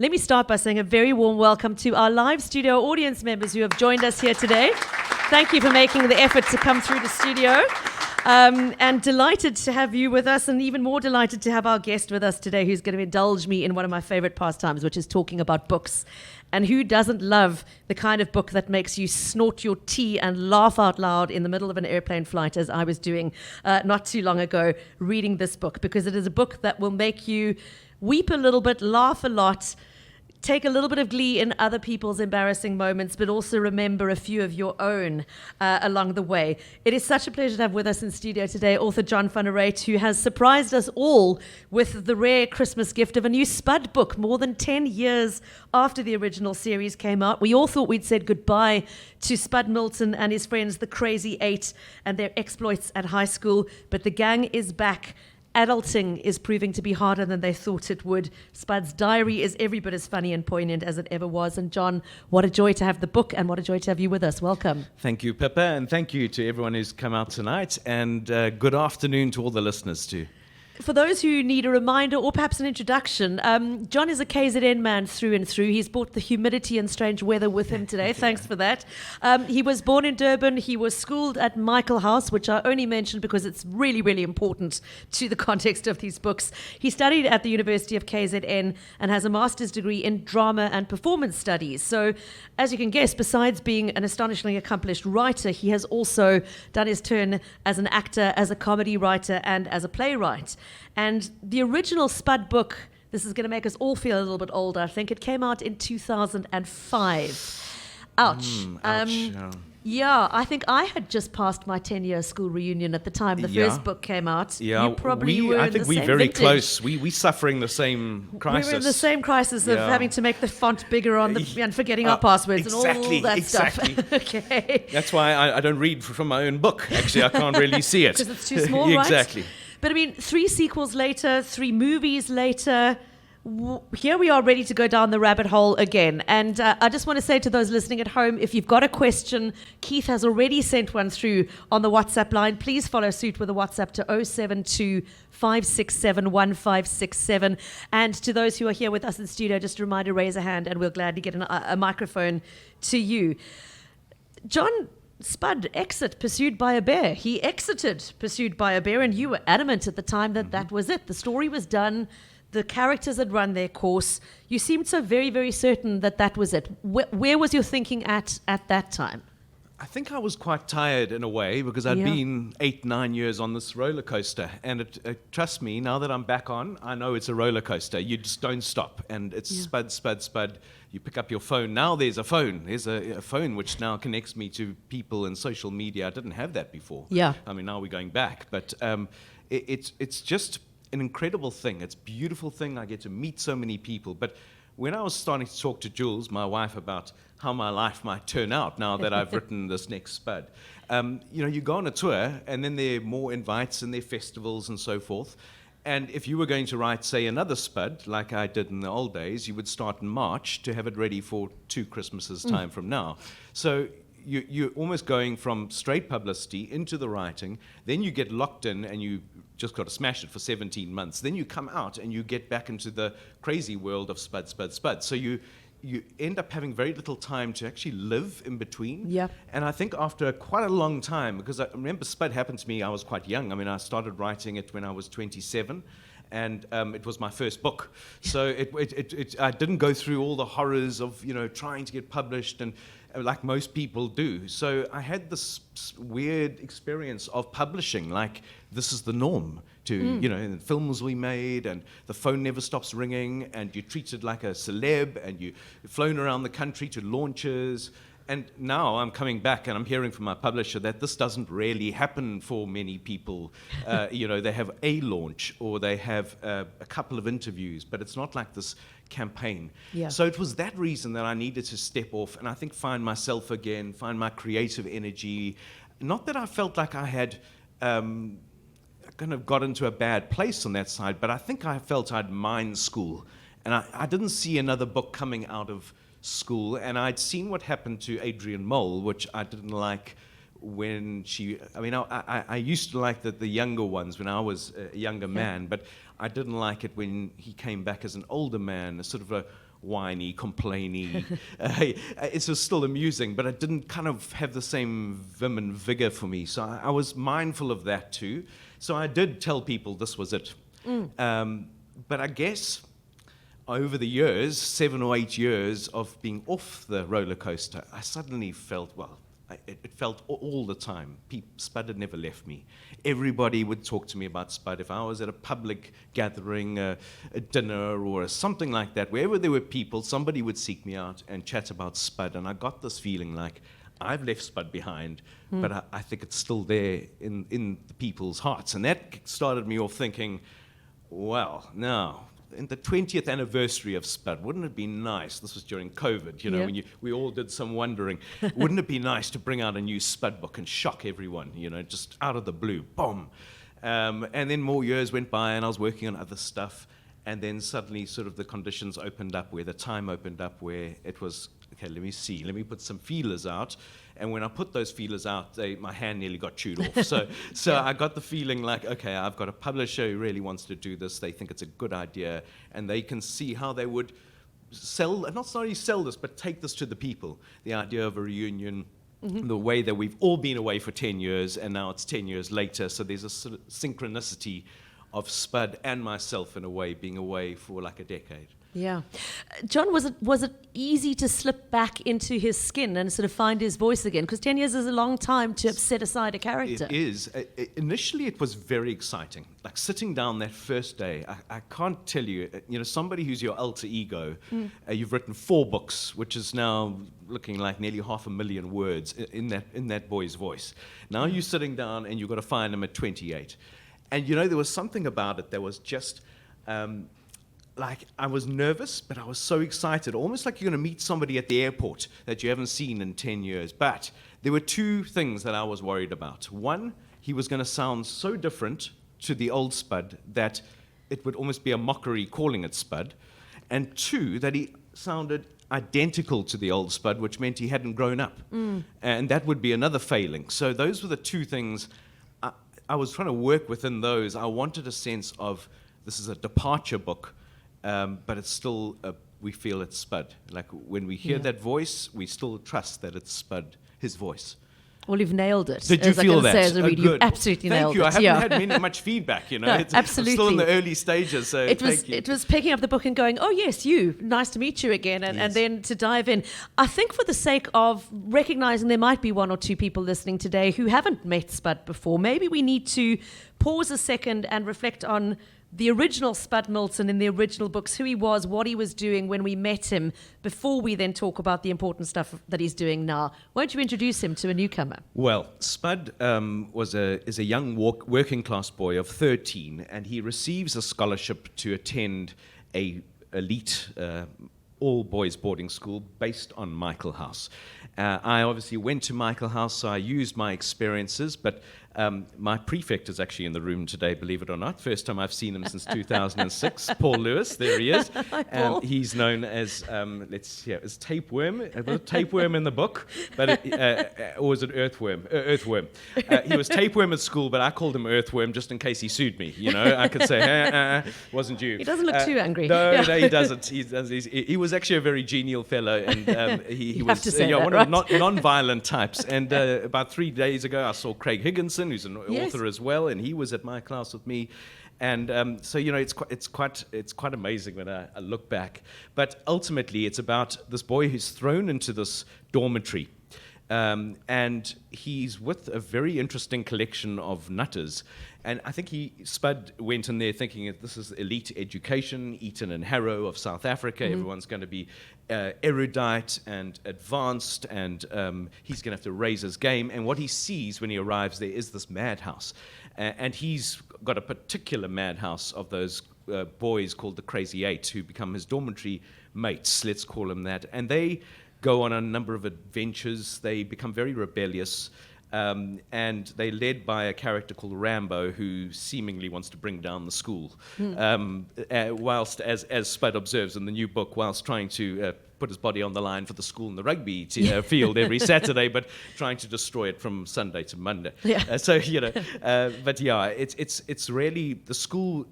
Let me start by saying a very warm welcome to our live studio audience members who have joined us here today. Thank you for making the effort to come through the studio. And delighted to have you with us, and even more delighted to have our guest with us today, who's going to indulge me in one of my favorite pastimes, which is talking about books. And who doesn't love the kind of book that makes you snort your tea and laugh out loud in the middle of an airplane flight, as I was doing not too long ago, reading this book, because it is a book that will make you weep a little bit, laugh a lot, take a little bit of glee in other people's embarrassing moments, but also remember a few of your own along the way. It is such a pleasure to have with us in studio today author John van der Ruit, who has surprised us all with the rare Christmas gift of a new Spud book more than 10 years after the original series came out. We all thought we'd said goodbye to Spud Milton and his friends, the Crazy Eight, and their exploits at high school, but the gang is back. Adulting is proving to be harder than they thought it would. Spud's diary is every bit as funny and poignant as it ever was. And John, what a joy to have the book, and what a joy to have you with us. Welcome. Thank you, Pippa, and thank you to everyone who's come out tonight, and good afternoon to all the listeners too. For those who need a reminder or perhaps an introduction, John is a KZN man through and through. He's brought the humidity and strange weather with him today. Thanks for that. He was born in Durban. He was schooled at Michaelhouse, which I only mention because it's really, really important to the context of these books. He studied at the University of KZN and has a master's degree in drama and performance studies. So, as you can guess, besides being an astonishingly accomplished writer, he has also done his turn as an actor, as a comedy writer, and as a playwright. And the original Spud book, this is going to make us all feel a little bit older, I think. It came out in 2005. Ouch. Yeah, I think I had just passed my 10-year school reunion at the time the first book came out. Yeah, you probably were I in think the we're same very vintage. close. We're suffering the same crisis. We were in the same crisis of having to make the font bigger on the and forgetting our passwords and all that stuff. Okay. That's why I don't read from my own book. Actually, I can't really see it. Because it's too small, right? Exactly. But I mean, 3 sequels later, 3 movies later, here we are ready to go down the rabbit hole again. And I just want to say to those listening at home, if you've got a question, Keith has already sent one through on the WhatsApp line. Please follow suit with a WhatsApp to 072 567 1567. And to those who are here with us in studio, just a reminder, raise a hand and we'll gladly get a microphone to you. John, Spud, exit, pursued by a bear. He exited, pursued by a bear, and you were adamant at the time that that was it. The story was done. The characters had run their course. You seemed so very, very certain that that was it. Where was your thinking at that time? I think I was quite tired in a way because I'd been 8-9 years on this roller coaster. And trust me, now that I'm back on, I know it's a roller coaster. You just don't stop. And it's Spud, Spud, Spud. You pick up your phone. Now there's a phone. There's a phone which now connects me to people and social media. I didn't have that before. Yeah. I mean, now we're going back. But it's just an incredible thing. It's a beautiful thing. I get to meet so many people. But when I was starting to talk to Jules, my wife, about how my life might turn out now that I've written this next Spud, you go on a tour, and then there are more invites and there are festivals and so forth. And if you were going to write, say, another Spud, like I did in the old days, you would start in March to have it ready for 2 Christmases' time from now. So you're almost going from straight publicity into the writing, then you get locked in and you just got to smash it for 17 months. Then you come out and you get back into the crazy world of Spud, Spud, Spud. So you end up having very little time to actually live in between. Yeah. And I think after quite a long time, because I remember Spud happened to me, I was quite young. I mean, I started writing it when I was 27. And it was my first book. So I didn't go through all the horrors of, trying to get published and like most people do. So I had this weird experience of publishing, like this is the norm to, in the films we made, and the phone never stops ringing, and you're treated like a celeb, and you're flown around the country to launches. And now I'm coming back and I'm hearing from my publisher that this doesn't really happen for many people. They have a launch or they have a couple of interviews, but it's not like this campaign. Yeah. So it was that reason that I needed to step off and I think find myself again, find my creative energy. Not that I felt like I had kind of got into a bad place on that side, but I think I felt I'd mined school. And I didn't see another book coming out of school, and I'd seen what happened to Adrian Mole, which I didn't like when she, I used to like the younger ones when I was a younger man, but I didn't like it when he came back as an older man, a sort of a whiny, complainy. It was still amusing, but it didn't kind of have the same vim and vigor for me. So I was mindful of that too. So I did tell people this was it. But I guess over the years, 7 or 8 years of being off the roller coaster, I suddenly felt, it felt all the time. Spud had never left me. Everybody would talk to me about Spud. If I was at a public gathering, a dinner or something like that, wherever there were people, somebody would seek me out and chat about Spud. And I got this feeling like I've left Spud behind, but I think it's still there in the people's hearts. And that started me off thinking, well, now, in the 20th anniversary of Spud, wouldn't it be nice, this was during COVID, when we all did some wondering, wouldn't it be nice to bring out a new Spud book and shock everyone, just out of the blue, boom. And then more years went by and I was working on other stuff, and then suddenly sort of the conditions opened up, where the time opened up, where it was, okay, let me put some feelers out. And when I put those feelers out, my hand nearly got chewed off. So I got the feeling like, okay, I've got a publisher who really wants to do this. They think it's a good idea, and they can see how they would not only sell this, but take this to the people. The idea of a reunion, the way that we've all been away for 10 years, and now it's 10 years later. So there's a sort of synchronicity of Spud and myself, in a way, being away for like a decade. Yeah. John, was it easy to slip back into his skin and sort of find his voice again? Because 10 years is a long time to have set aside a character. It is. Initially, it was very exciting. Like sitting down that first day, I can't tell you, somebody who's your alter ego, you've written 4 books, which is now looking like nearly 500,000 words in that boy's voice. Now you're sitting down and you've got to find him at 28. And, there was something about it that was just... like I was nervous, but I was so excited, almost like you're going to meet somebody at the airport that you haven't seen in 10 years. But there were 2 things that I was worried about. One, he was going to sound so different to the old Spud that it would almost be a mockery calling it Spud. And 2, that he sounded identical to the old Spud, which meant he hadn't grown up. And that would be another failing. So those were the 2 things. I was trying to work within those. I wanted a sense of, this is a departure book, but it's still, we feel it's Spud. Like when we hear that voice, we still trust that it's Spud, his voice. Well, you've nailed it. Did you feel that? Say as a reader, you've absolutely nailed it. Thank you. I haven't had much feedback, No, it's absolutely. still in the early stages, so it was picking up the book and going, oh, yes, you. Nice to meet you again. And then to dive in. I think for the sake of recognizing there might be 1 or 2 people listening today who haven't met Spud before, maybe we need to pause a second and reflect on the original Spud Milton in the original books, who he was, what he was doing when we met him, before we then talk about the important stuff that he's doing now. Won't you introduce him to a newcomer? Well, Spud is a young working class boy of 13, and he receives a scholarship to attend a elite all-boys boarding school based on Michaelhouse. I obviously went to Michaelhouse, so I used my experiences, but my prefect is actually in the room today, believe it or not. First time I've seen him since 2006. Paul Lewis, there he is. Hi, Paul. He's known as, is tapeworm. Was it tapeworm in the book? But or was it earthworm? Earthworm. He was tapeworm at school, but I called him earthworm just in case he sued me. I could say, wasn't you. He doesn't look too angry. No, he doesn't. He was actually a very genial fellow, and he was one of the non-violent types. And about 3 days ago, I saw Craig Higginson, who's an author as well, and he was at my class with me. And so it's quite amazing when I look back. But ultimately, it's about this boy who's thrown into this dormitory, and he's with a very interesting collection of nutters. And I think Spud went in there thinking that this is elite education, Eton and Harrow of South Africa. Everyone's going to be erudite and advanced, and he's going to have to raise his game. And what he sees when he arrives there is this madhouse. And he's got a particular madhouse of those boys called the Crazy Eight, who become his dormitory mates, let's call them that. And they go on a number of adventures. They become very rebellious. And they're led by a character called Rambo, who seemingly wants to bring down the school, whilst, as Spud observes in the new book, whilst trying to put his body on the line for the school and the rugby field every Saturday, but trying to destroy it from Sunday to Monday. Yeah. But yeah, it's really the school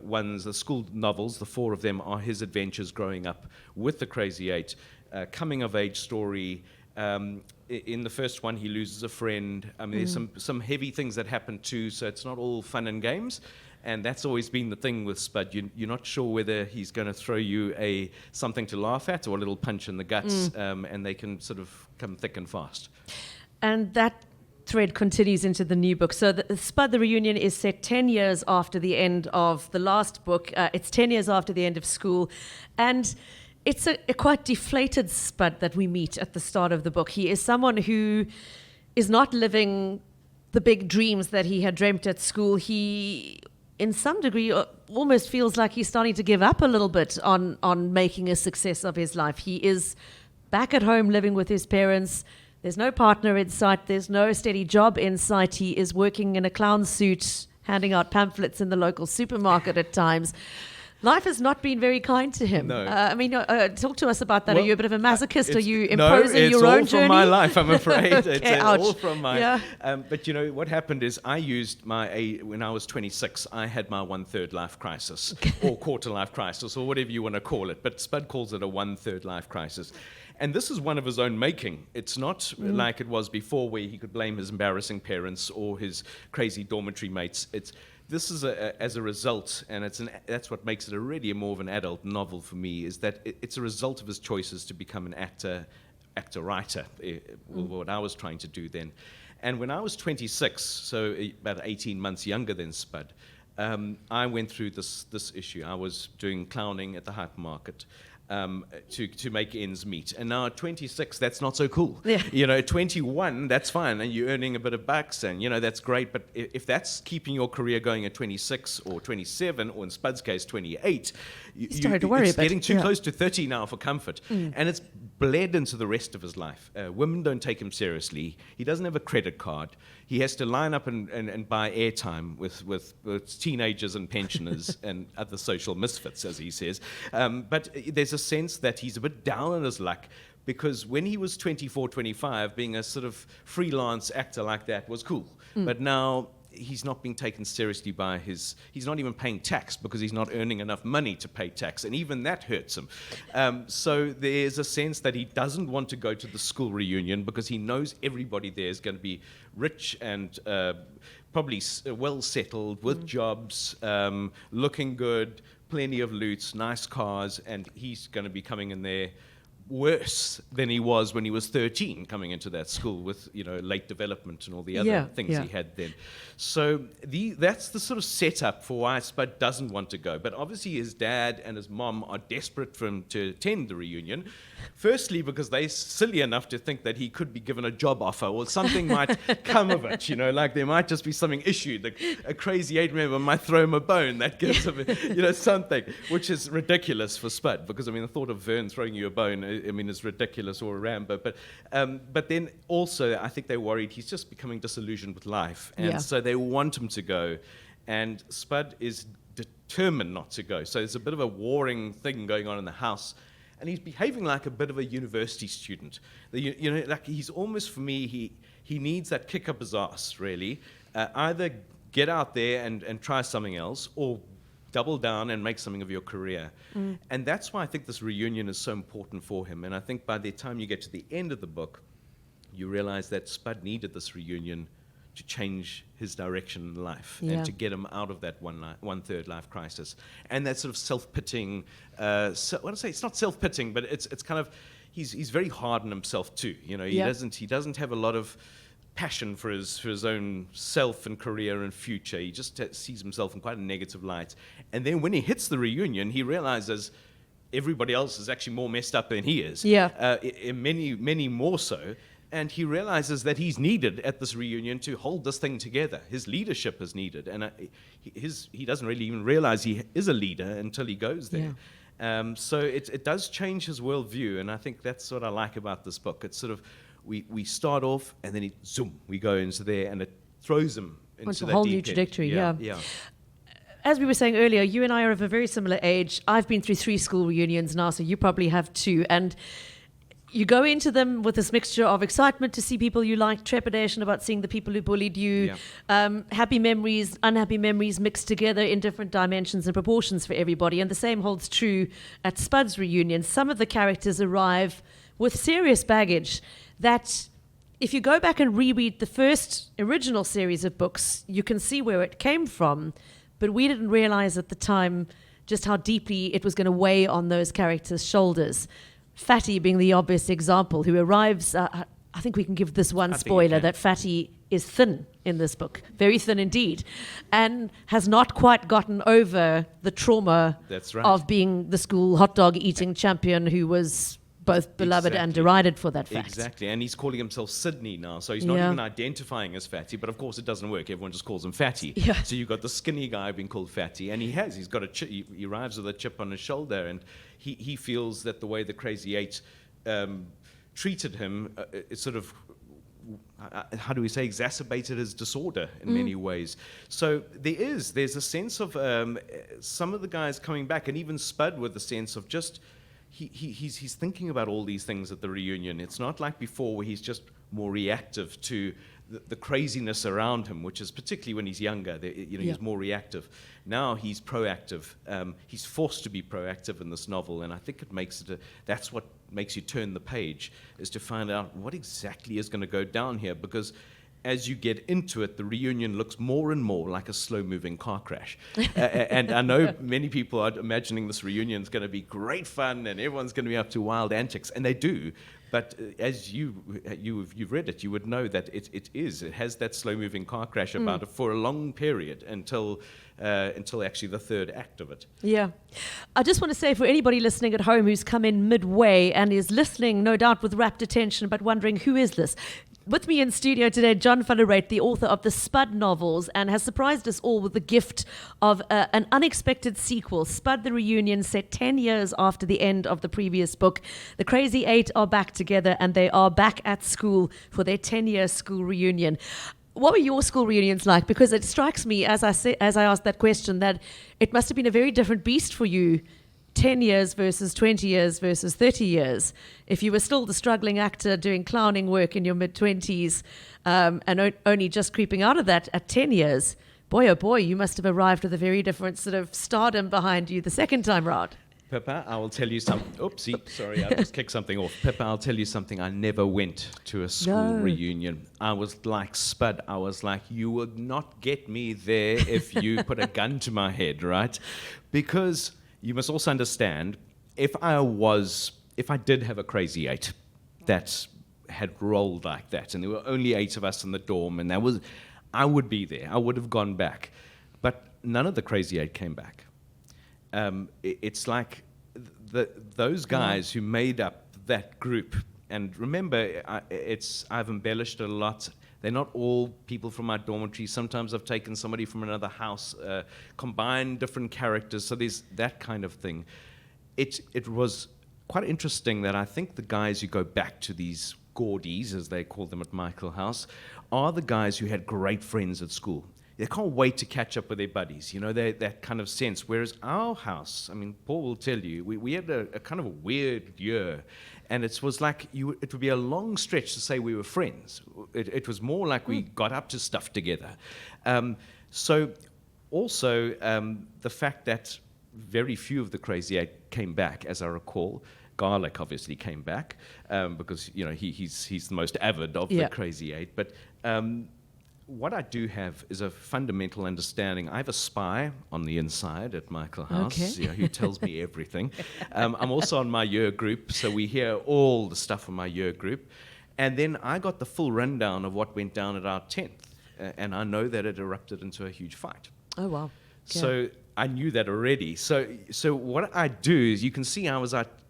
ones, the school novels. The four of them are his adventures growing up with the Crazy Eight, coming of age story. In the first one, he loses a friend. I mean, there's some heavy things that happen too, so it's not all fun and games. And that's always been the thing with Spud. You're not sure whether he's going to throw you something to laugh at or a little punch in the guts, and they can sort of come thick and fast. And that thread continues into the new book. So the Spud The Reunion is set 10 years after the end of the last book. It's 10 years after the end of school. And it's a quite deflated Spud that we meet at the start of the book. He is someone who is not living the big dreams that he had dreamt at school. He, in some degree, almost feels like he's starting to give up a little bit on making a success of his life. He is back at home living with his parents. There's no partner in sight. There's no steady job in sight. He is working in a clown suit, handing out pamphlets in the local supermarket at times. Life has not been very kind to him. No. Talk to us about that. Well, are you a bit of a masochist? Are you imposing your own journey? No, it's all from my life, I'm afraid. Okay, It's ouch. all from mine. Yeah. But what happened is I used when I was 26, I had my one-third life crisis, or quarter life crisis, or whatever you want to call it. But Spud calls it a one-third life crisis. And this is one of his own making. It's not like it was before, where he could blame his embarrassing parents or his crazy dormitory mates. This is as a result, and that's what makes it really more of an adult novel for me, is that it's a result of his choices to become an actor-writer, what I was trying to do then. And when I was 26, so about 18 months younger than Spud, I went through this issue. I was doing clowning at the hypermarket. To make ends meet. And now at 26, that's not so cool. Yeah. At 21, that's fine, and you're earning a bit of bucks, and that's great. But if that's keeping your career going at 26 or 27, or in Spud's case 28, it's getting too close to 30 now for comfort, and it's bled into the rest of his life. Women don't take him seriously. He doesn't have a credit card. He has to line up and buy airtime with teenagers and pensioners and other social misfits, as he says. But there's a sense that he's a bit down on his luck, because when he was 24, 25, being a sort of freelance actor like that was cool. But now he's not being taken seriously he's not even paying tax, because he's not earning enough money to pay tax, and even that hurts him. So there's a sense that he doesn't want to go to the school reunion, because he knows everybody there is going to be rich and probably well settled with jobs, looking good, plenty of loot, nice cars, and he's going to be coming in there worse than he was when he was 13, coming into that school with late development and all the other things he had then. So that's the sort of setup for why Spud doesn't want to go. But obviously his dad and his mom are desperate for him to attend the reunion. Firstly, because they're silly enough to think that he could be given a job offer, or something might come of it. Like there might just be something issued. A Crazy Eight member might throw him a bone that gives him something, which is ridiculous for Spud, because the thought of Vern throwing you a bone, is ridiculous, or a Rambo. But then also, I think they're worried he's just becoming disillusioned with life, and so they want him to go, and Spud is determined not to go. So there's a bit of a warring thing going on in the house, and he's behaving like a bit of a university student. Like he's almost, for me, he needs that kick up his ass, really. Either get out there and try something else, or double down and make something of your career. And that's why I think this reunion is so important for him. And I think by the time you get to the end of the book, you realize that Spud needed this reunion to change his direction in life, and to get him out of that one-third life crisis. And that sort of self-pitying, I want to say it's not self-pitying, but it's kind of, he's very hard on himself too. He doesn't have a lot of passion for his own self and career and future. He just sees himself in quite a negative light. And then when he hits the reunion, he realizes everybody else is actually more messed up than he is. Many more so. And he realizes that he's needed at this reunion to hold this thing together. His leadership is needed. And he doesn't really even realize he is a leader until he goes there. So it does change his worldview. And I think that's what I like about this book. It's sort of we start off, and then zoom, we go into there, and it throws them into It's a that whole deep new end. trajectory, yeah. Yeah. As we were saying earlier, you and I are of a very similar age. I've been through 3 school reunions now, so you probably have too. And you go into them with this mixture of excitement to see people you like, trepidation about seeing the people who bullied you, happy memories, unhappy memories mixed together in different dimensions and proportions for everybody. And the same holds true at Spud's reunion. Some of the characters arrive with serious baggage that, if you go back and reread the first original series of books, you can see where it came from. But we didn't realize at the time just how deeply it was going to weigh on those characters' shoulders. Fatty being the obvious example, who arrives, I think we can give this one spoiler, that Fatty is thin in this book, very thin indeed, and has not quite gotten over the trauma of being the school hot dog eating champion who was both beloved and derided for that fact. Exactly, and he's calling himself Sydney now, so he's not even identifying as Fatty, but of course it doesn't work. Everyone just calls him Fatty. Yeah. So you've got the skinny guy being called Fatty, and he's got a chip, he arrives with a chip on his shoulder, and he feels that the way the Crazy Eight treated him, it sort of, how do we say, exacerbated his disorder in many ways. So there's a sense of some of the guys coming back, and even Spud with the sense of just, he's thinking about all these things at the reunion. It's not like before where he's just more reactive to the craziness around him, which is particularly when he's younger. He's more reactive. Now he's proactive. He's forced to be proactive in this novel, and I think that's what makes you turn the page, is to find out what exactly is going to go down here, because as you get into it, the reunion looks more and more like a slow-moving car crash. And I know many people are imagining this reunion is going to be great fun and everyone's going to be up to wild antics, and they do. But as you've read it, you would know that it has that slow-moving car crash about it for a long period until actually the third act of it. Yeah. I just want to say, for anybody listening at home who's come in midway and is listening, no doubt with rapt attention, but wondering, who is this? With me in studio today, John van der Ruit, the author of the Spud novels, and has surprised us all with the gift of an unexpected sequel, Spud The Reunion, set 10 years after the end of the previous book. The Crazy Eight are back together, and they are back at school for their 10-year school reunion. What were your school reunions like? Because it strikes me, as I asked that question, that it must have been a very different beast for you, 10 years versus 20 years versus 30 years. If you were still the struggling actor doing clowning work in your mid-20s and only just creeping out of that at 10 years, boy, oh boy, you must have arrived with a very different sort of stardom behind you the second time round. Pippa, I will tell you something. Oopsie, sorry, I just kicked something off. Pippa, I'll tell you something. I never went to a school reunion. I was like Spud. I was like, you would not get me there if you put a gun to my head, right? Because you must also understand, if I did have a Crazy Eight that had rolled like that, and there were only 8 of us in the dorm, and I would be there. I would have gone back. But none of the Crazy Eight came back. It's like those guys who made up that group, and remember, I've embellished it a lot. They're not all people from my dormitory. Sometimes I've taken somebody from another house, combined different characters, so there's that kind of thing. It was quite interesting that I think the guys who go back to these Gordies, as they call them at Michaelhouse, are the guys who had great friends at school. They can't wait to catch up with their buddies, that kind of sense. Whereas our house, I mean, Paul will tell you, we had a kind of a weird year. And it was like, it would be a long stretch to say we were friends. It was more like we got up to stuff together. So also the fact that very few of the Crazy Eight came back, as I recall. Garlic obviously came back because he's the most avid of the Crazy Eight. But what I do have is a fundamental understanding. I have a spy on the inside at Michaelhouse, who tells me everything. I'm also on my year group, so we hear all the stuff from my year group. And then I got the full rundown of what went down at our 10th, and I know that it erupted into a huge fight. Oh, wow. So I knew that already. So what I do is, you can see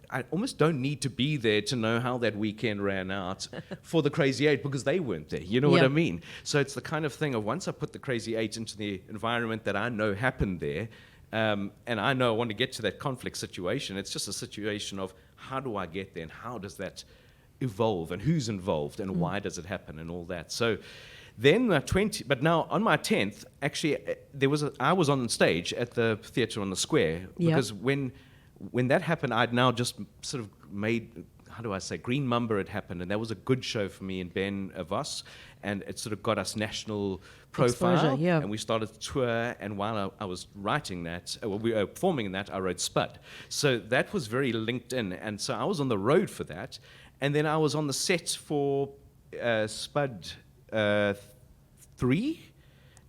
I almost don't need to be there to know how that weekend ran out for the Crazy Eight, because they weren't there. You know what I mean? So it's the kind of thing of, once I put the Crazy Eight into the environment that I know happened there, and I know I want to get to that conflict situation, it's just a situation of, how do I get there, and how does that evolve and who's involved and why does it happen and all that. So then but now on my 10th, actually, I was on stage at the theatre on the square because when that happened, I'd now just sort of made, how do I say, Green Mamba had happened, and that was a good show for me and Ben Voss, and it sort of got us national profile. Exposure, yeah. And we started to tour, and while I was writing that, we were performing that, I wrote Spud. So that was very linked in, and so I was on the road for that, and then I was on the set for Spud 3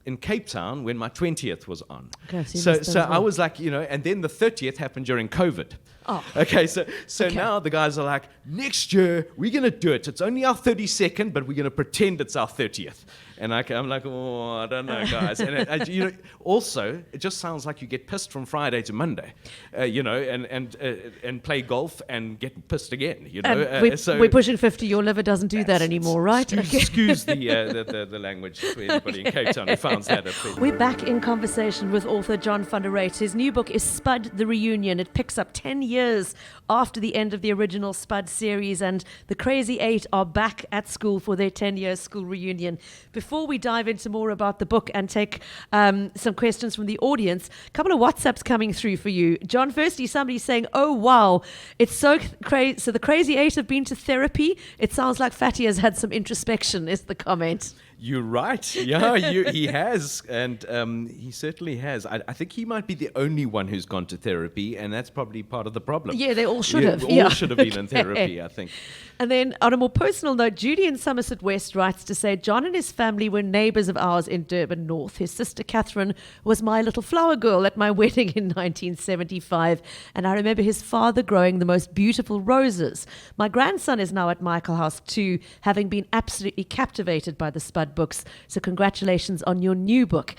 in Cape Town when my 20th was on. Okay, so I was like, and then the 30th happened during COVID. Oh. Okay, so now the guys are like, next year we're going to do it. It's only our 32nd, but we're going to pretend it's our 30th. And I'm like, oh, I don't know, guys. And also, it just sounds like you get pissed from Friday to Monday, and play golf and get pissed again. We're pushing 50. Your liver doesn't do that anymore, right? Excuse the language for anybody in Cape Town who finds that. We're back in conversation with author John van der Reet. His new book is Spud The Reunion. It picks up 10 years after the end of the original Spud series, and the Crazy Eight are back at school for their 10-year school reunion. Before we dive into more about the book and take some questions from the audience, a couple of WhatsApps coming through for you. John, firstly, somebody's saying, oh, wow, it's so crazy. So the Crazy Eight have been to therapy. It sounds like Fatty has had some introspection, is the comment. You're right. Yeah, he has. And he certainly has. I think he might be the only one who's gone to therapy, and that's probably part of the problem. Yeah, they all should have. All should have been in therapy, I think. And then on a more personal note, Judy in Somerset West writes to say, John and his family were neighbours of ours in Durban North. His sister Catherine was my little flower girl at my wedding in 1975. And I remember his father growing the most beautiful roses. My grandson is now at Michaelhouse too, having been absolutely captivated by the Spud books. So congratulations on your new book.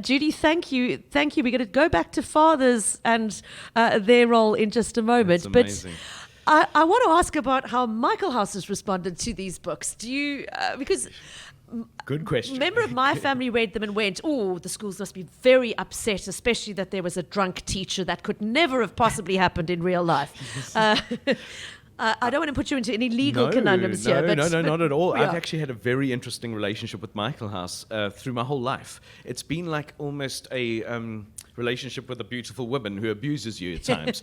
Judy, thank you. Thank you. We're going to go back to fathers and their role in just a moment. That's amazing. But I want to ask about how Michaelhouse has responded to these books. Do you, because good question. A member of my family read them and went, oh, the schools must be very upset, especially that there was a drunk teacher. That could never have possibly happened in real life. I don't want to put you into any legal conundrums here. No, not at all. Yeah. I've actually had a very interesting relationship with Michaelhouse through my whole life. It's been like almost a relationship with a beautiful woman who abuses you at times.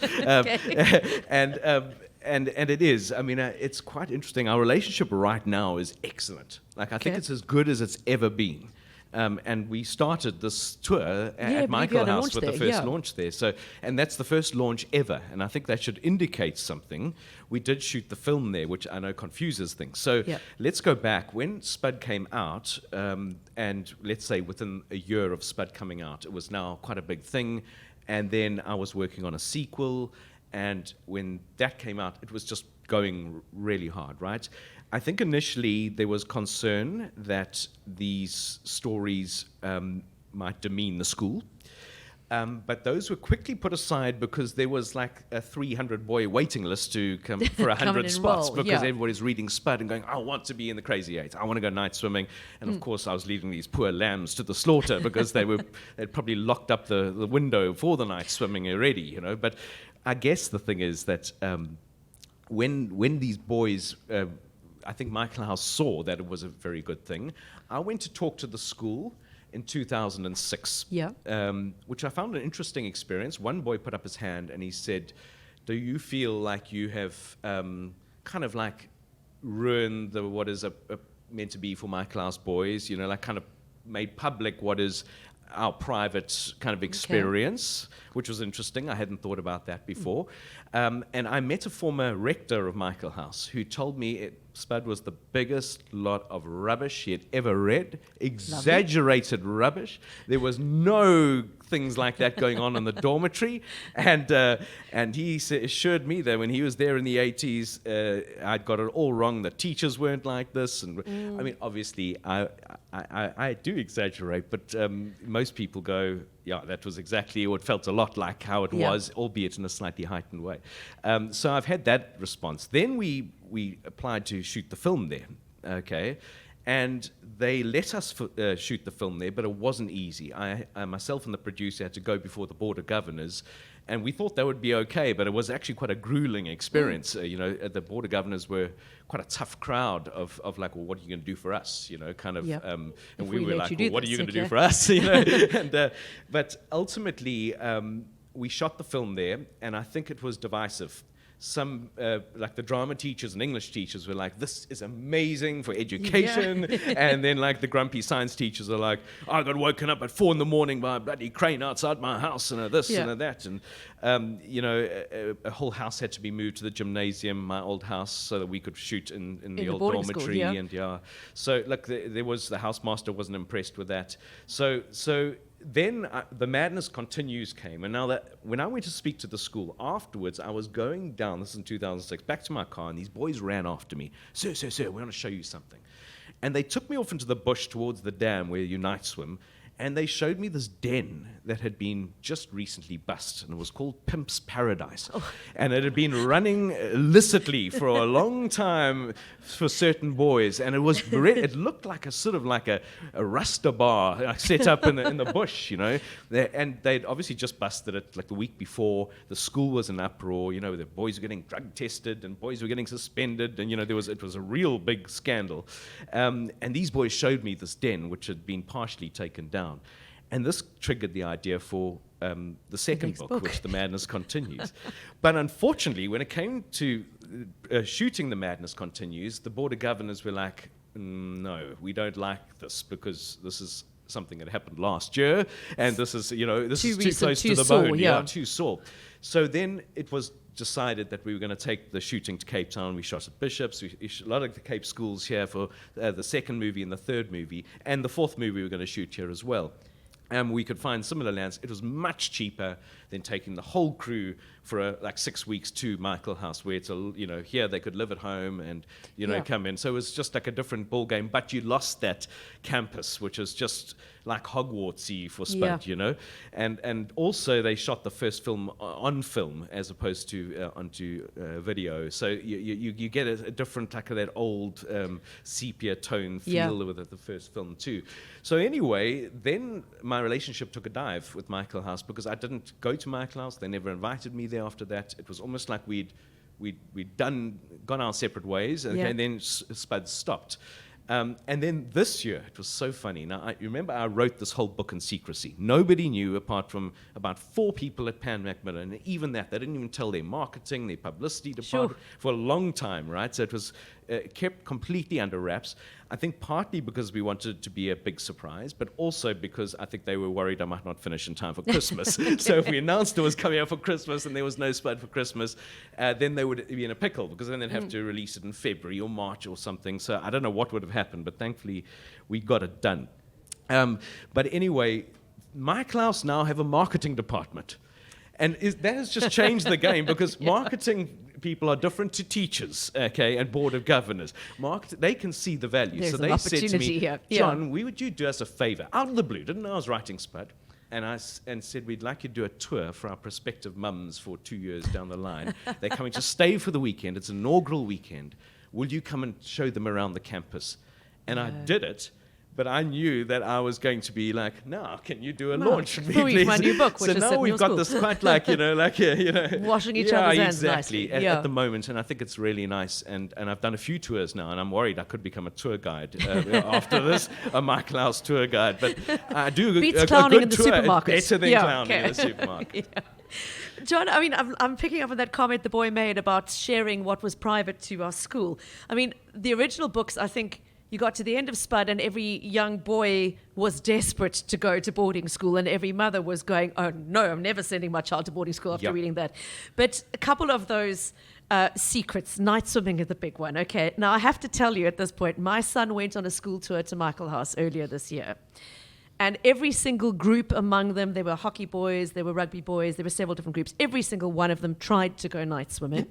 And it is. I mean, it's quite interesting. Our relationship right now is excellent. Like, I think it's as good as it's ever been. And we started this tour at Michaelhouse with the first launch there. So, and that's the first launch ever. And I think that should indicate something. We did shoot the film there, which I know confuses things. So let's go back. When Spud came out, and let's say within a year of Spud coming out, it was now quite a big thing. And then I was working on a sequel. And when that came out, it was just going really hard, right? I think initially there was concern that these stories might demean the school. But those were quickly put aside because there was like a 300-boy waiting list to come for 100 spots because everybody's reading Spud and going, I want to be in the Crazy Eight. I want to go night swimming. And of course, I was leading these poor lambs to the slaughter because they'd probably locked up the window for the night swimming already, But I guess the thing is that when these boys... I think Michaelhouse saw that it was a very good thing. I went to talk to the school in 2006, which I found an interesting experience. One boy put up his hand and he said, do you feel like you have kind of like ruined what is meant to be for Michaelhouse boys, like kind of made public what is our private kind of experience, which was interesting. I hadn't thought about that before. And I met a former rector of Michaelhouse who told me Spud was the biggest lot of rubbish he had ever read, exaggerated rubbish. There was no things like that going on in the dormitory. And he assured me that when he was there in the 80s, I'd got it all wrong. The teachers weren't like this. And I mean, obviously, I do exaggerate, but most people go, yeah, that was exactly, or it felt a lot like how it was, albeit in a slightly heightened way. So I've had that response. Then we applied to shoot the film there, okay? And they let us shoot the film there, but it wasn't easy. I myself and the producer had to go before the Board of Governors And we thought that would be okay, but it was actually quite a grueling experience. The Board of Governors were quite a tough crowd of like, well, what are you going to do for us? Kind of. Yep. And If we were like, you well, do what are this, you going to okay. do for us? But ultimately, we shot the film there, and I think it was divisive. Some, like the drama teachers and English teachers were like, this is amazing for education. And then like the grumpy science teachers are like, I got woken up at 4 a.m. by a bloody crane outside my house and this and that. And, a whole house had to be moved to the gymnasium, my old house, so that we could shoot in the old boarding dormitory. school, And so like the housemaster wasn't impressed with that. So then the madness continues came, and now that when I went to speak to the school afterwards, I was going down, this is in 2006, back to my car, and these boys ran after me. Sir, we want to show you something. And they took me off into the bush towards the dam where you night swim, and they showed me this den that had been just recently bust, and it was called Pimp's Paradise. And it had been running illicitly for a long time for certain boys, and it looked like a sort of like a Rasta bar set up in the bush, and they'd obviously just busted it like the week before. The school was in uproar, the boys were getting drug tested, and boys were getting suspended, and it was a real big scandal. And these boys showed me this den, which had been partially taken down. And this triggered the idea for the second book, which The Madness Continues. But unfortunately, when it came to shooting The Madness Continues, the Board of Governors were like, no, we don't like this because this is something that happened last year, and this is, this is too close to the bone. Too sore. So then it was decided that we were going to take the shooting to Cape Town. We shot at Bishop's. We shot a lot of the Cape schools here for the second movie and the third movie, and the fourth movie we were going to shoot here as well. We could find similar lands. It was much cheaper than taking the whole crew for like 6 weeks to Michaelhouse, where it's here they could live at home and come in. So it was just like a different ball game. But you lost that campus, which is just like Hogwartsy for Spud, And also they shot the first film on film as opposed to onto video. So you get a different like that old sepia tone feel with the first film too. So anyway, then my relationship took a dive with Michaelhouse because I didn't go to Michaelhouse. They never invited me there after that. It was almost like we'd gone our separate ways, and then Spud stopped. And then this year, it was so funny. Now, I remember I wrote this whole book in secrecy. Nobody knew apart from about 4 people at Pan Macmillan, and even that, they didn't even tell their marketing, their publicity department for a long time, right? So it was kept completely under wraps. I think partly because we wanted it to be a big surprise, but also because I think they were worried I might not finish in time for Christmas. So if we announced it was coming out for Christmas and there was no Spud for Christmas, then they would be in a pickle because then they'd have to release it in February or March or something. So I don't know what would have happened, but thankfully we got it done. But anyway, Michaelhouse now have a marketing department. And that has just changed the game because marketing people are different to teachers, okay, and Board of Governors. They can see the value. There's so they said to me, here. John, would you do us a favor? Out of the blue, didn't know I was writing Spud. And said, we'd like you to do a tour for our prospective mums for 2 years down the line. They're coming to stay for the weekend. It's an inaugural weekend. Will you come and show them around the campus? And I did it. But I knew that I was going to be like, now, can you do a launch with me, please? My new book, which so is now we've got this quite like, washing each other's hands exactly, nicely. at the moment. And I think it's really nice. And I've done a few tours now, and I'm worried I could become a tour guide after this, a Michaelhouse tour guide. But I do Beats a clowning good in the tour. supermarket. It's better than clowning in the supermarket. John, I mean, I'm picking up on that comment the boy made about sharing what was private to our school. I mean, the original books, I think, you got to the end of Spud and every young boy was desperate to go to boarding school and every mother was going, oh no, I'm never sending my child to boarding school after reading that. But a couple of those secrets, night swimming is the big one. Okay, now I have to tell you at this point, my son went on a school tour to Michaelhouse earlier this year. And every single group among them, there were hockey boys, there were rugby boys, there were several different groups. Every single one of them tried to go night swimming.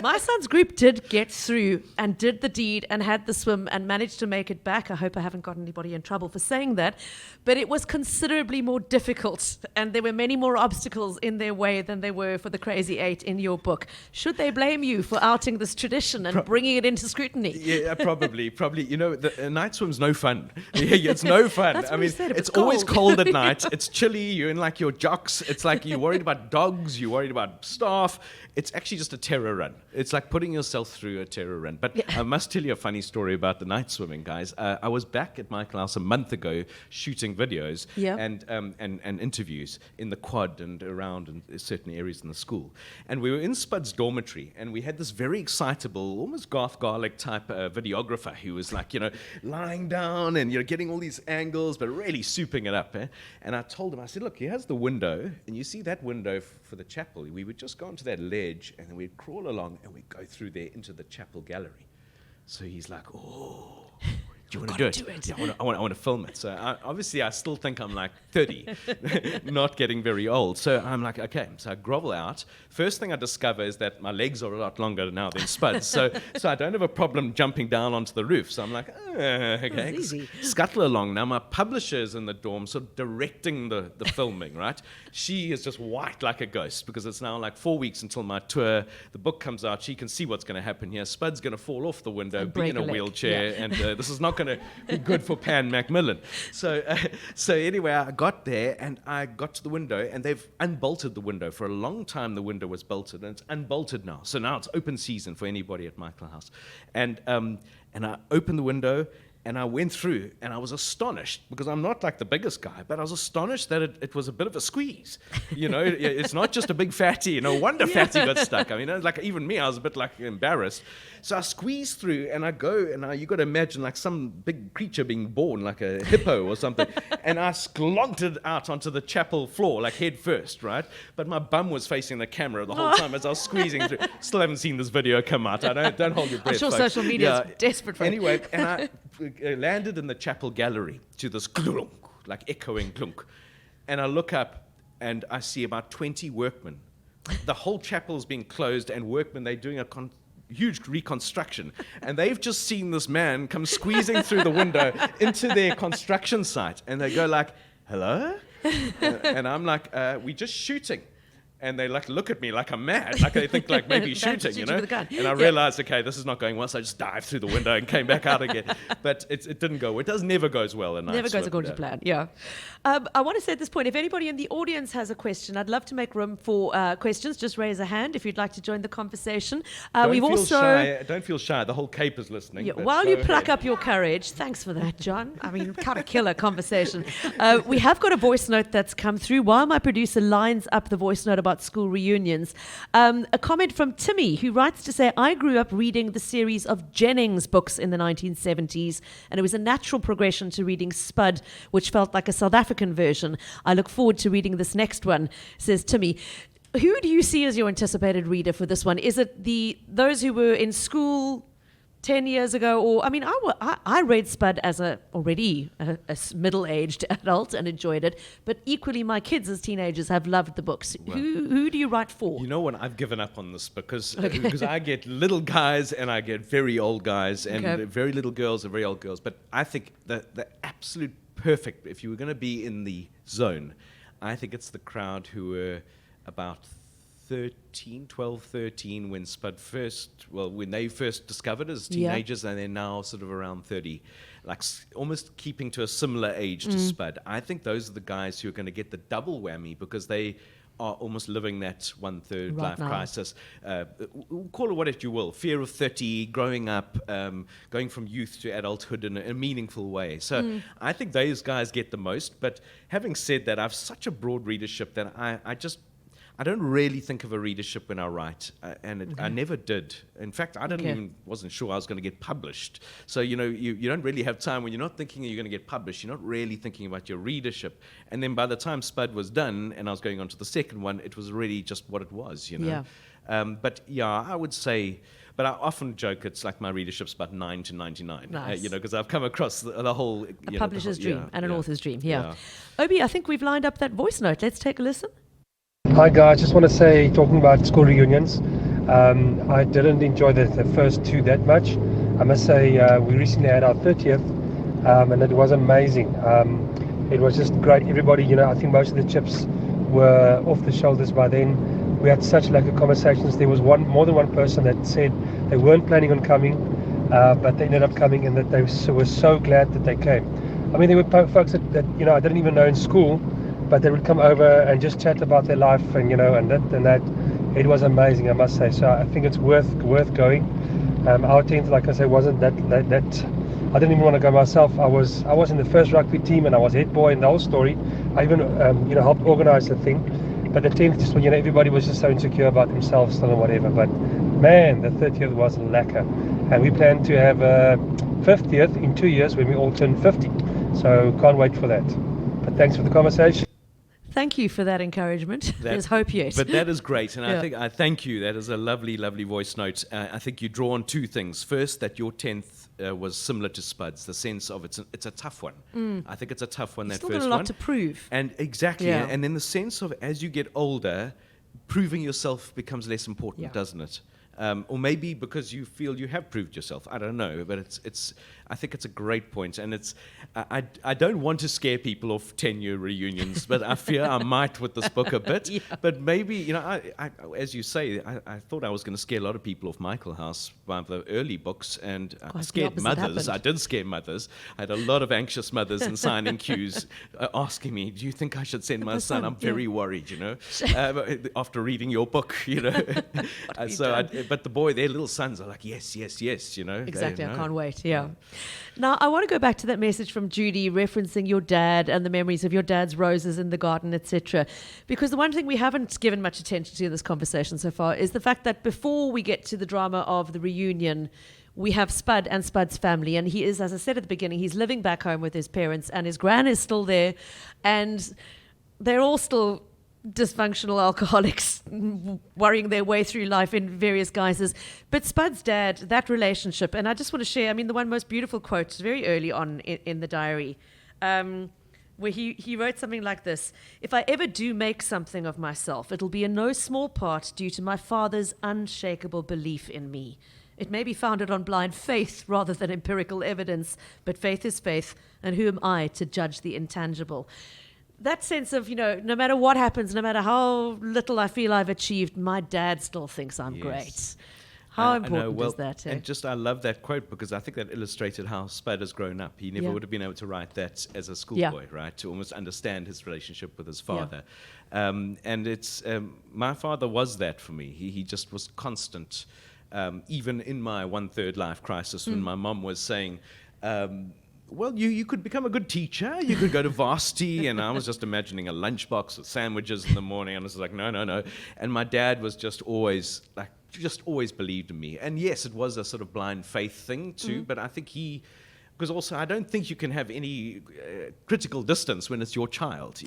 My son's group did get through and did the deed and had the swim and managed to make it back. I hope I haven't gotten anybody in trouble for saying that. But it was considerably more difficult, and there were many more obstacles in their way than there were for the Crazy Eight in your book. Should they blame you for outing this tradition and bringing it into scrutiny? Yeah, probably. You know, the night swim's no fun. It's no fun. That's what you said, it was it's always cold. cold at night. It's chilly. You're in like your jocks. It's like you're worried about dogs. You're worried about staff. It's actually just a terror run. It's like putting yourself through a terror run. But I must tell you a funny story about the night swimming, guys. I was back at Michaelhouse a month ago shooting videos and interviews in the quad and around in certain areas in the school. And we were in Spud's dormitory, and we had this very excitable, almost Garth Garlic type videographer who was like, lying down and getting all these angles, but really souping it up. And I told him, I said, look, here's the window, and you see that window for the chapel. We would just go onto that ledge, and then we'd crawl along, and we'd go through there into the chapel gallery. So he's like, oh, do you want to do it? Yeah, I want to film it. So obviously I still think I'm like 30, not getting very old. So I'm like, okay. So I grovel out. First thing I discover is that my legs are a lot longer now than Spud's. So I don't have a problem jumping down onto the roof. So I'm like, okay. Easy. Scuttle along. Now my publisher is in the dorm, sort of directing the filming, right? She is just white like a ghost because it's now like 4 weeks until my tour. The book comes out. She can see what's going to happen here. Spud's going to fall off the window, be in a wheelchair, and this is not going to be good for Pan Macmillan. So anyway, I got there, and I got to the window, and they've unbolted the window. For a long time, the window was bolted, and it's unbolted now. So now it's open season for anybody at Michaelhouse. And I opened the window, and I went through, and I was astonished, because I'm not like the biggest guy, but I was astonished that it was a bit of a squeeze. It's not just a big fatty. No wonder fatty got stuck. I mean, like even me, I was a bit like embarrassed. So I squeezed through, and I go, and you got to imagine like some big creature being born, like a hippo or something, and I sklonted out onto the chapel floor, like head first, right? But my bum was facing the camera the whole time as I was squeezing through. Still haven't seen this video come out. Don't hold your breath. I'm sure folks. social media is desperate for it. Anyway, and I landed in the chapel gallery to this clunk, like echoing clunk. And I look up, and I see about 20 workmen. The whole chapel's been closed, and workmen, they're doing a huge reconstruction. And they've just seen this man come squeezing through the window into their construction site. And they go like, hello? And I'm like, we're just shooting. And they like look at me like I'm mad, like they think like maybe shooting, with a gun. And I realized, okay, this is not going well, so I just dived through the window and came back out again. But it didn't go. It never goes well at night. Never goes according to plan. Yeah. I want to say at this point, if anybody in the audience has a question, I'd love to make room for questions. Just raise a hand if you'd like to join the conversation. Don't feel shy. The whole Cape is listening. Yeah, while you pluck up your courage, thanks for that, John. I mean, kind of killer conversation. We have got a voice note that's come through. While my producer lines up the voice note about school reunions, a comment from Timmy, who writes to say, I grew up reading the series of Jennings books in the 1970s, and it was a natural progression to reading Spud, which felt like a South African version. I look forward to reading this next one, says Timmy. Who do you see as your anticipated reader for this one? Is it those who were in school 10 years ago? Or, I mean, I read Spud as already a middle-aged adult and enjoyed it, but equally my kids as teenagers have loved the books. Well, who do you write for? You know what? I've given up on this because I get little guys and I get very old guys and very little girls and very old girls. But I think the absolute perfect, if you were going to be in the zone, I think it's the crowd who were about 12, 13 when Spud when they first discovered it as teenagers, and they're now sort of around 30, like almost keeping to a similar age to Spud. I think those are the guys who are going to get the double whammy because they are almost living that one-third life crisis. Call it what you will, fear of 30, growing up, going from youth to adulthood in a meaningful way. So I think those guys get the most. But having said that, I have such a broad readership that I don't really think of a readership when I write, I never did. In fact, I wasn't sure I was going to get published. So, you don't really have time when you're not thinking you're going to get published. You're not really thinking about your readership. And then by the time Spud was done and I was going on to the second one, it was really just what it was, Yeah. But yeah, I would say... But I often joke it's like my readership's about 9 to 99, nice. Because I've come across the whole... A publisher's dream and an author's dream, Obi, I think we've lined up that voice note. Let's take a listen. Hi guys, just want to say, talking about school reunions, I didn't enjoy the first two that much. I must say, we recently had our 30th, and it was amazing. It was just great. Everybody, I think most of the chips were off the shoulders by then. We had such like conversations. There was more than one person that said they weren't planning on coming, but they ended up coming, and that they were so glad that they came. I mean, there were folks that I didn't even know in school, but they would come over and just chat about their life, and and that. It was amazing, I must say. So I think it's worth going. Our 10th, like I say, wasn't that. I didn't even want to go myself. I was in the first rugby team, and I was head boy in the whole story. I even helped organise the thing. But the 10th, just everybody was just so insecure about themselves still and whatever. But man, the 30th was lacquer, and we plan to have a 50th in 2 years when we all turn 50. So can't wait for that. But thanks for the conversation. Thank you for that encouragement. There's hope yet. But that is great, and Yeah. I thank you. That is a lovely, lovely voice note. I think you draw on two things. First, that your 10th was similar to Spud's, the sense of it's a tough one. I think it's a tough one, You've that still first got a lot one. to prove. And exactly, Yeah. and then the sense of as you get older, proving yourself becomes less important, Yeah. doesn't it? Or maybe because you feel you have proved yourself. I don't know, but it's. I think it's a great point, and it's. I don't want to scare people off 10-year reunions, but I fear I might with this book a bit. Yeah. But maybe I as you say, I thought I was going to scare a lot of people off Michaelhouse by the early books, and I Quite the scared opposite mothers. happened. I did scare mothers. I had a lot of anxious mothers in signing queues asking me, "Do you think I should send my son? I'm very worried, after reading your book, But their little sons are like, yes, Exactly, I know. can't wait. Yeah. Now, I want to go back to that message from Judy referencing your dad and the memories of your dad's roses in the garden, etc. Because the one thing we haven't given much attention to in this conversation so far is the fact that before we get to the drama of the reunion, we have Spud and Spud's family. And he is, as I said at the beginning, he's living back home with his parents, and his gran is still there. And they're all still dysfunctional alcoholics worrying their way through life in various guises. But Spud's dad, that relationship, and I just want to share, the one most beautiful quote very early on in the diary, where he wrote something like this: "If I ever do make something of myself, it'll be in no small part due to my father's unshakable belief in me. It may be founded on blind faith rather than empirical evidence, but faith is faith, and who am I to judge the intangible?" That sense of, no matter what happens, no matter how little I feel I've achieved, my dad still thinks I'm great. How important is that? And just I love that quote because I think that illustrated how Spud has grown up. He never would have been able to write that as a schoolboy, right? To almost understand his relationship with his father. And it's my father was that for me. He just was constant. Even in my 1/3 life crisis, when my mom was saying, well, you could become a good teacher, you could go to varsity, and I was just imagining a lunchbox with sandwiches in the morning, and I was like, no. And my dad was just always believed in me. And yes, it was a sort of blind faith thing too, but I think because also I don't think you can have any critical distance when it's your child,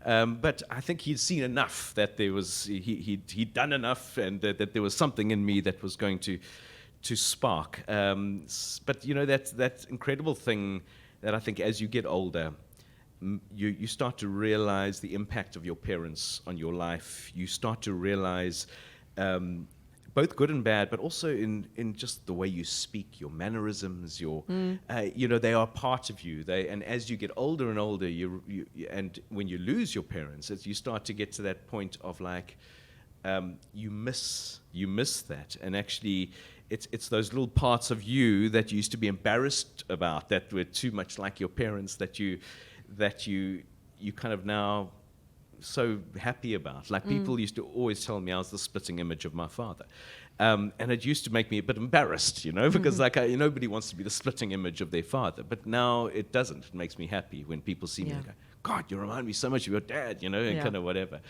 but I think he'd seen enough that there was, he'd done enough, and that there was something in me that was going to spark. But that incredible thing that I think as you get older, you start to realize the impact of your parents on your life. You start to realize both good and bad, but also in just the way you speak, your mannerisms, they are part of you. And as you get older and older, and when you lose your parents, you start to get to that point of like, you miss that, and actually it's those little parts of you that you used to be embarrassed about, that were too much like your parents, that you kind of now so happy about. Like people used to always tell me I was the splitting image of my father, and it used to make me a bit embarrassed, because nobody wants to be the splitting image of their father, but now it doesn't. It makes me happy when people see me and go, God, you remind me so much of your dad, and kind of whatever.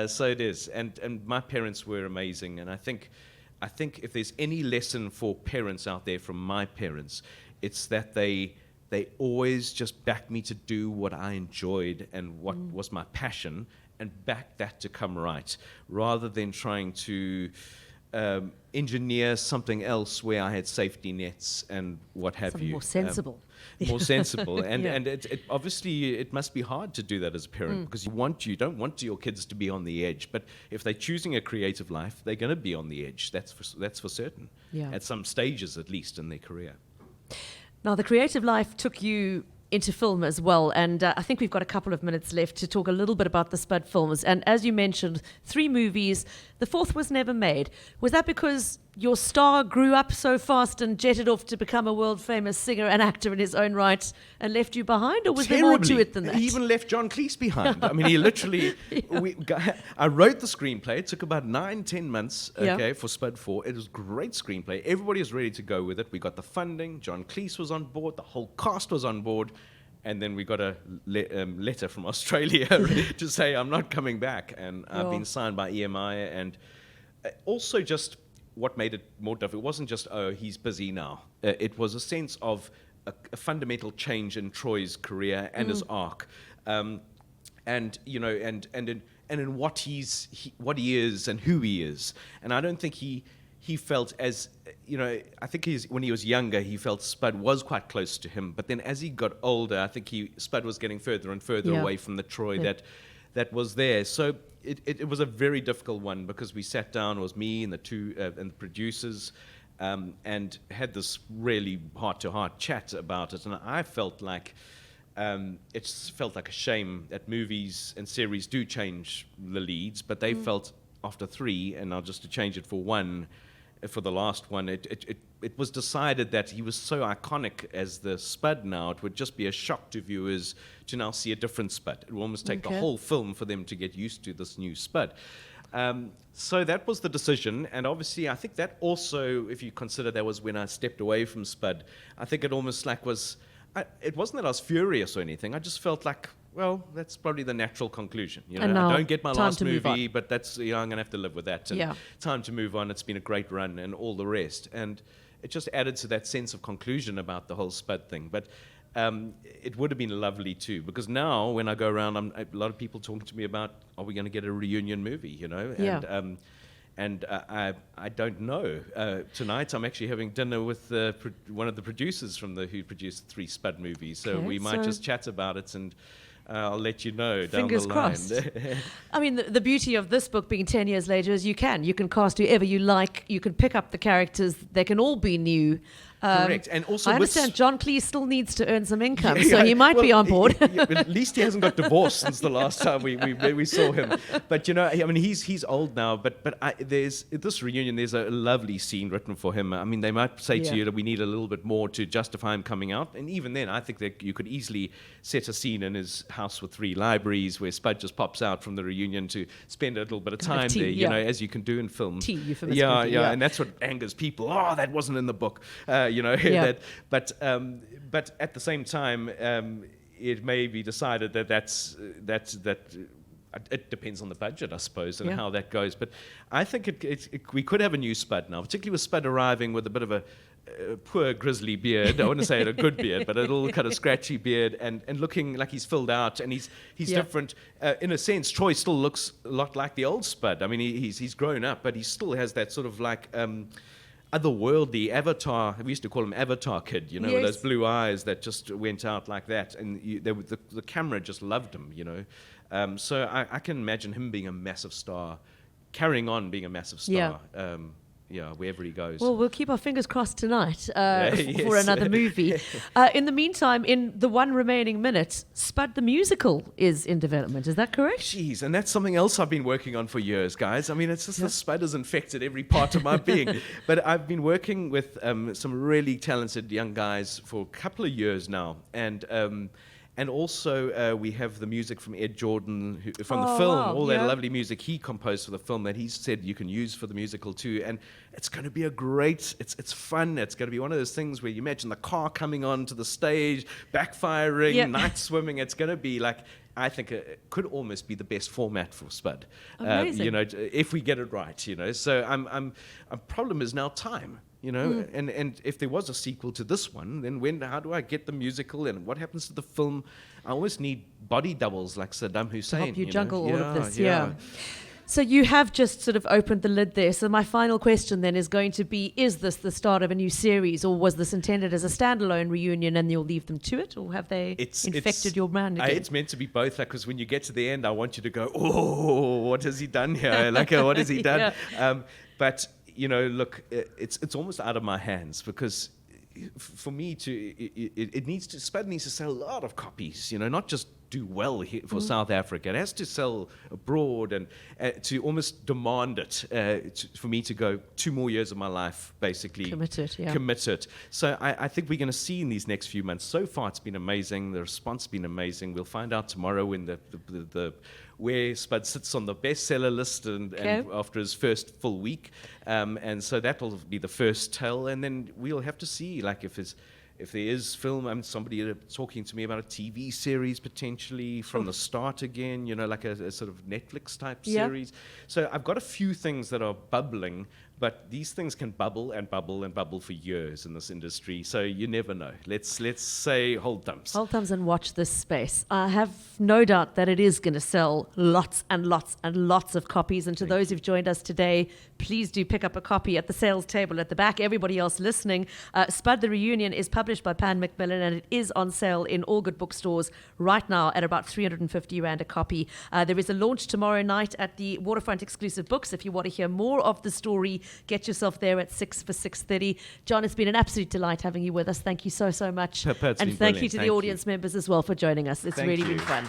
So it is. And my parents were amazing. And I think if there's any lesson for parents out there from my parents, it's that they always just backed me to do what I enjoyed and what was my passion, and back that to come right, rather than trying to engineer something else where I had safety nets and what have Something you. more sensible. More sensible, and Yeah. and it obviously it must be hard to do that as a parent because you don't want your kids to be on the edge, but if they're choosing a creative life, they're going to be on the edge. That's for certain. Yeah. At some stages, at least in their career. Now, the creative life took you into film as well, and I think we've got a couple of minutes left to talk a little bit about the Spud films. And as you mentioned, 3 movies, the 4th was never made. Was that because your star grew up so fast and jetted off to become a world-famous singer and actor in his own right and left you behind, or was there more to it than that? He even left John Cleese behind. I mean, he literally... I wrote the screenplay. It took about 9-10 months, Yeah. for Spud 4. It was a great screenplay. Everybody was ready to go with it. We got the funding. John Cleese was on board. The whole cast was on board. And then we got a letter from Australia to say, I'm not coming back. And I've been signed by EMI. And also just what made it more difficult, it wasn't just, oh, he's busy now. It was a sense of a fundamental change in Troy's career and his arc. And, you know, and in what what he is and who he is. And I don't think he felt as, you know, I think when he was younger, he felt Spud was quite close to him. But then as he got older, I think Spud was getting further and further away from the Troy that was there. So it was a very difficult one because we sat down, it was me and the two and the producers, and had this really heart-to-heart chat about it. And I felt like it felt like a shame that movies and series do change the leads, but they felt after 3, and now just to change it for 1, for the last one, it was decided that he was so iconic as the Spud now, it would just be a shock to viewers to now see a different Spud. It will almost take the whole film for them to get used to this new Spud. So that was the decision, and obviously I think that also, if you consider that was when I stepped away from Spud, I think it almost like was, it wasn't that I was furious or anything, I just felt like, well, that's probably the natural conclusion. You know, I don't get my last movie, but that's, you know, I'm going to have to live with that. And time to move on. It's been a great run and all the rest. And it just added to that sense of conclusion about the whole Spud thing. But it would have been lovely too, because now when I go around, a lot of people talking to me about, are we going to get a reunion movie? You know, and I don't know. Tonight I'm actually having dinner with one of the producers from who produced 3 Spud movies. So we might just chat about it and. I'll let you know down the line. Fingers crossed. I mean, the beauty of this book being 10 years later is you can cast whoever you like. You can pick up the characters. They can all be new. Correct. And also, I understand John Cleese still needs to earn some income, so he might be on board. At least he hasn't got divorced since the last time we saw him. But, you know, I mean, he's old now, but there's this reunion, there's a lovely scene written for him. I mean, they might say to you that we need a little bit more to justify him coming out. And even then, I think that you could easily set a scene in his house with 3 libraries where Spud just pops out from the reunion to spend a little bit of time there, you know, as you can do in film. Yeah, and that's what angers people. Oh, that wasn't in the book. You know, but at the same time, it may be decided that it depends on the budget, I suppose, and how that goes. But I think we could have a new Spud now, particularly with Spud arriving with a bit of a poor grizzly beard. I wouldn't say a good beard, but a little kind of scratchy beard, and looking like he's filled out, and he's different. In a sense, Troy still looks a lot like the old Spud. I mean, he's grown up, but he still has that sort of like otherworldly Avatar. We used to call him Avatar Kid, you know, with those blue eyes that just went out like that, and the camera just loved him, you know. So I can imagine him being a massive star, carrying on being a massive star. Wherever he goes. Well, we'll keep our fingers crossed tonight for another movie. In the meantime, in the 1 remaining minute, Spud the Musical is in development. Is that correct? Jeez, and that's something else I've been working on for years, guys. I mean, it's just the Spud has infected every part of my being. But I've been working with some really talented young guys for a couple of years now. And also, we have the music from Ed Jordan from the film, all that lovely music he composed for the film that he said you can use for the musical too. And it's going to be it's fun. It's going to be one of those things where you imagine the car coming onto the stage, backfiring, night swimming. It's going to be like, I think it could almost be the best format for Spud. Amazing. You know, if we get it right, you know. So our problem is now time. You know, and if there was a sequel to this one, then how do I get the musical and what happens to the film? I always need body doubles like Saddam Hussein. To help you juggle all of this, So you have just sort of opened the lid there. So my final question then is going to be, is this the start of a new series, or was this intended as a standalone reunion and you'll leave them to it, or have they infected your brand again? It's meant to be both, because when you get to the end, I want you to go, oh, what has he done here? What has he done? Yeah. But, look, it's almost out of my hands, because for me Spud needs to sell a lot of copies, not just do well here for South Africa. It has to sell abroad, and to almost demand it for me to go 2 more years of my life, basically. Committed. So I think we're going to see in these next few months. So far, it's been amazing. The response has been amazing. We'll find out tomorrow when the where Spud sits on the bestseller list and after his first full week. And so that will be the first tell. And then we'll have to see, if there is film, somebody talking to me about a TV series potentially from the start again, like a sort of Netflix type series. So I've got a few things that are bubbling, but these things can bubble and bubble and bubble for years in this industry. So you never know. Let's say hold thumbs. Hold thumbs and watch this space. I have no doubt that it is going to sell lots and lots and lots of copies. And to those who've joined us today, please do pick up a copy at the sales table at the back. Everybody else listening, Spud The Reunion is published by Pan Macmillan, and it is on sale in all good bookstores right now at about 350 Rand a copy. There is a launch tomorrow night at the Waterfront Exclusive Books. If you want to hear more of the story, get yourself there at 6 for 6:30. John, it's been an absolute delight having you with us. Thank you so much. Pippa, and thank you to the audience members as well for joining us. It's really been fun.